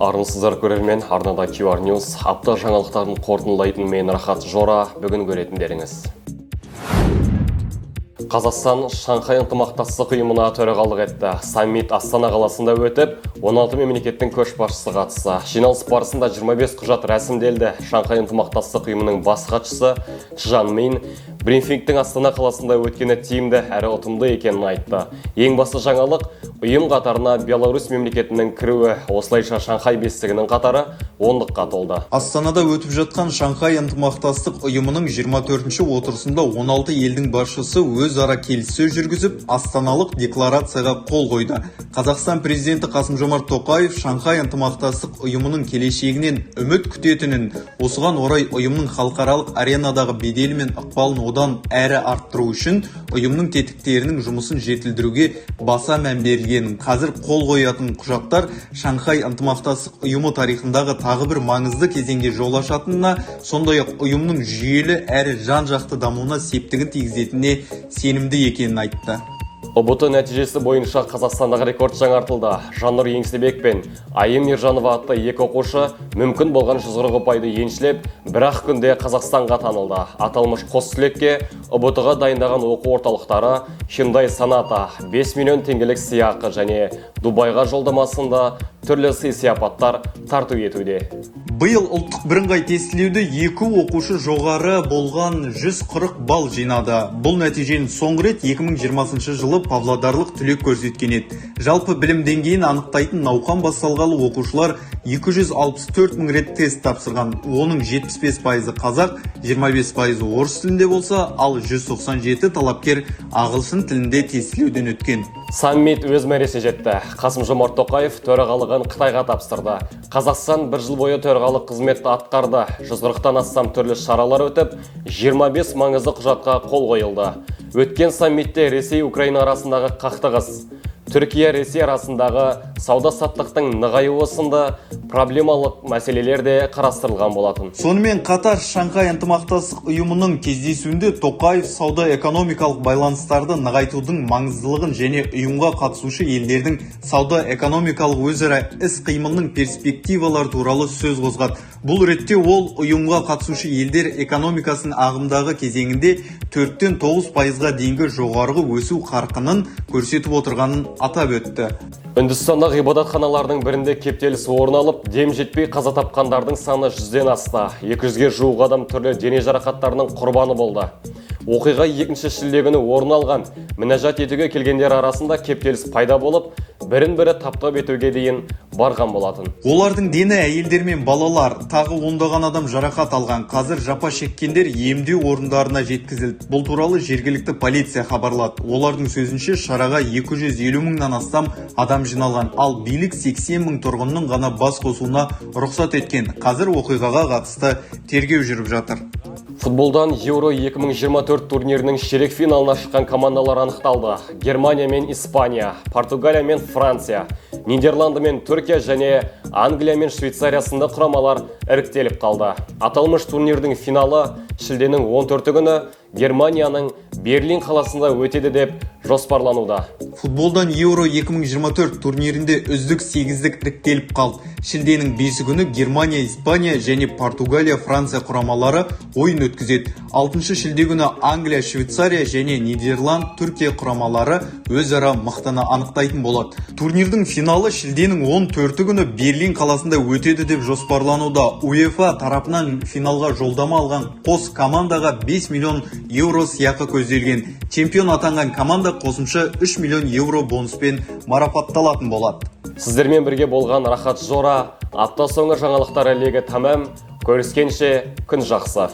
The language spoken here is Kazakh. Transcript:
Армысыздар көрермен, арнада QR News апта жаңалықтарын қорытындылайтын мен Рахат Жора, бүгін көретіндеріңіз. Қазақстан Шанхай ынтымақтастық ұйымына төрағалық етті. Саммит Астана қаласында өтіп, 16 мемлекеттің көшбасшысы қатысты. Жиналыс барысында 25 құжат рәсімделді. Шанхай ынтымақтастық ұйымының бас хатшысы Чжан Мин брифингтің Астана қаласында өткені тиімді әрі ұтымды екенін айтты. Ең басты жаңалық ұйым қатарына Беларусь мемлекетінің кіруі, осылайша Шанхай бестігінің қатары 10-қа толды. Астанада өтіп жатқан Шанхай ынтымақтастық ұйымының 24-ші отырысында 16 елдің басшысы өзара келіссөз жүргізіп, астаналық декларацияға қол қойды. Қазақстан президенті Қасым-Жомарт Тоқаев Шанхай ынтымақтастық ұйымының келешегінен үміт күтетінін, осыған орай ұйымның халықаралық аренадағы беделі мен ықпалын одан әрі арттыру үшін ұйымның тетіктерінің жұмысын жетілдіруге баса мән берілгенін, қазір қол қоятын құжаттар Шанхай ынтымақтастық ұйымы тарихындағы тағы бір маңызды кезеңге жол ашатынына, сондай-ақ ұйымның жүйелі әрі жан-жақты дамуына септігін тигізетініне сенімді екенін айтты. ОБТ нәтижесі бойынша Қазақстандағы рекорд жаңартылды. Жаннұр Еңсебек пен Айым Ержанова атты екі оқушы мүмкін болған 140 ұпайды еншілеп, бір-ақ күнде Қазақстанға танылды. Аталмыш қос түлекке ОБТ-ға дайындаған оқу орталықтары Hyundai Sonata 5 миллион теңгелік сыйақы және Дубайға жолдамасында түрлі сый-сияпаттар тарту етуде. Биыл ұлттық бірыңғай тестілеуді екі оқушы жоғары болған 140 балл жинады. Бұл нәтижені соңғы рет 2020 жылы павлодарлық түлек көрсеткен еді. Жалпы білім деңгейін анықтайтын науқан басталғалы оқушылар 264 мың рет тест тапсырған. Оның 75% қазақ, 25% орыс тілінде болса, ал 197 талапкер ағылшын тілінде тестілеуден өткен. Саммит өз мәресіне жетті. Қасым-Жомарт Тоқаев төрағалығын Қытайға тапсырды. Қазақстан бір жыл бойы төрағалық қызметті атқарды. 140-тан астам түрлі шаралар өтіп, 25 маңызды құжатқа қол қойылды. Өткен саммитте Ресей-Украина арасындағы қақтығыс, Түркия-Ресей арасындағы сауда-саттықтың нығаюы сынды проблемалық мәселелер де қарастырылған болатын. Сонымен қатар Шанхай ынтымақтастық ұйымының кездесуінде Тоқаев сауда-экономикалық байланыстарды нығайтудың маңыздылығын және ұйымға қатысушы елдердің сауда-экономикалық өзара іс-қимылының перспективалар туралы сөз қозғады. Бұл ретте ол ұйымға қатысушы елдер экономикасының ағымдағы кезеңінде 4-тен 9%-ға дейінгі жоғарғы өсу қарқынын көрсетіп отырғанын атап өтті. Үндістанда ғибадатханалардың бірінде кептеліс орын алып, дем жетпей қаза тапқандардың саны 100-ден асты. 200-ге жуық адам түрлі дене жарақаттарының құрбаны болды. Оқиға 2 шілде күні орын алған. Мінәжат етуге келгендер арасында кептеліс пайда болып, бірін-бірі таптап етуге дейін барған болатын. Олардың дені әйелдер мен балалар, тағы ондаған адам жарақат алған. Қазір жапа шеккендер емдеу орындарына жеткізілді. Бұл туралы жергілікті полиция хабарлады. Олардың сөзінше шараға 250 мыңнан астам адам жиналған, ал билік 80 мың тұрғынның ғана бас қосуына рұқсат еткен. Қазір оқиғаға қатысты тергеу жүріп жатыр. Футболдан Еуро 2024 турнирінің ширек финалына шыққан командалар анықталды. Германия мен Испания, Португалия мен Франция, Нидерланды мен Түркия және Англия мен Швейцария сынды құрамалар іріктеліп қалды. Аталмыш турнирдің финалы шілденің 14 күні Германияның Берлин қаласында өтеді деп жоспарлануда. Футболдан Еуро 2024 турнирінде үздік 8-дік іріктеліп қалды. Шілденің 5 күні Германия, Испания және Португалия, Франция құрамалары ойын өткізеді. 6 шілде күні Англия, Швейцария және Нидерланд, Түркия құрамалары өзара мықтыны анықтайтын болады. Турнирдің финалы шілденің 14 күні Берлин қаласында өтеді деп жоспарлануда. УЕФА тарапынан финалға жолдама алған қос командаға 5 миллион евро сыйақы көзделген. Чемпион атанған команда қосымша 3 миллион евро бонуспен марапатталатын болады. Сіздермен бірге болған Рахат Жора, апта соңы жаңалықтар әлегі тамам. Көріскенше күн жақсы.